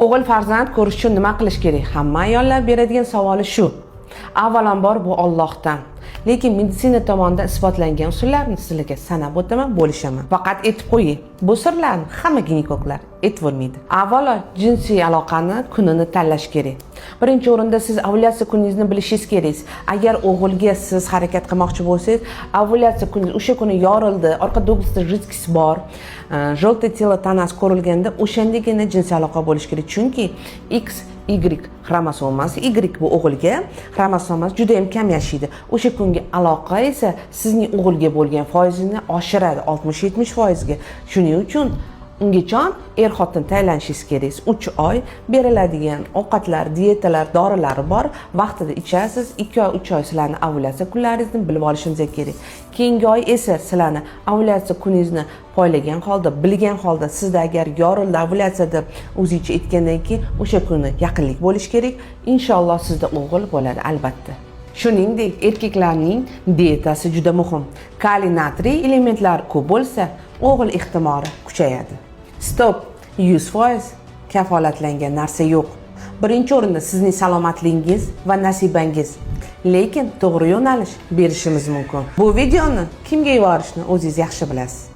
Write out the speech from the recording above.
O'g'il farzand ko'rish uchun nima qilish kerak? Hamma ayollar beradigan savoli shu. Avvalambor bu Allohdan. Lekin meditsina tomonidan isbotlangan usullarni sizlarga sanab o'taman, bo'lishaman. Faqat aytib qo'ying, bu sirlarni hamma ginekologlar aytib bo'lmaydi. Avvalo jinsiy aloqani kunini tanlash kerak. Birinchi o'rinda siz ovulyatsiya kuningizni bilishingiz kerak. Agar o'g'ilga siz harakat qilmoqchi bo'lsangiz, ovulyatsiya kuningiz o'sha kuni yorildi, orqa do'g'risida rizkisi bor, желтое тело tanasi ko'rilganda o'shandagina jinsiy aloqa bo'lish kerak. Chunki X Y xromosomasi, Y bu o'g'ilga, xromosomasi juda ham kam yashaydi. O'sha kungi aloqa esa sizning o'g'ilga bo'lgan foizini oshiradi 60-70%. Shuning uchun ungacha xotin tayyorlanishingiz kerak. 3 oy beriladigan ovqatlar, dietalar, dorilari bor. Vaqtida ichasiz. 2 oy, 3 oy sizlarni ovulyatsiya kunlaringizni bilib olishingiz kerak. Keyingi oy esa sizlarni ovulyatsiya kuningizni poylagan holda, bilgan holda sizda agar yorildi ovulyatsiya deb o'zingizcha aytgandan keyin o'sha kuni yaqinlik bo'lish kerak. Inshaalloh sizda o'g'il bo'ladi albatta. Shuningdek, erkaklarning dietasi juda muhim. Kaliy, natriy elementlari ko'p bo'lsa, o'g'il ehtimoli kuchayadi. Stop, 100% kafolatlangan narsa yo'q. Birinchi o'rinda sizning salomatligingiz va nasibangiz. Lekin to'g'ri yo'nalish berishimiz mumkin. Bu videoni kimga yuborishni o'zingiz yaxshi bilasiz.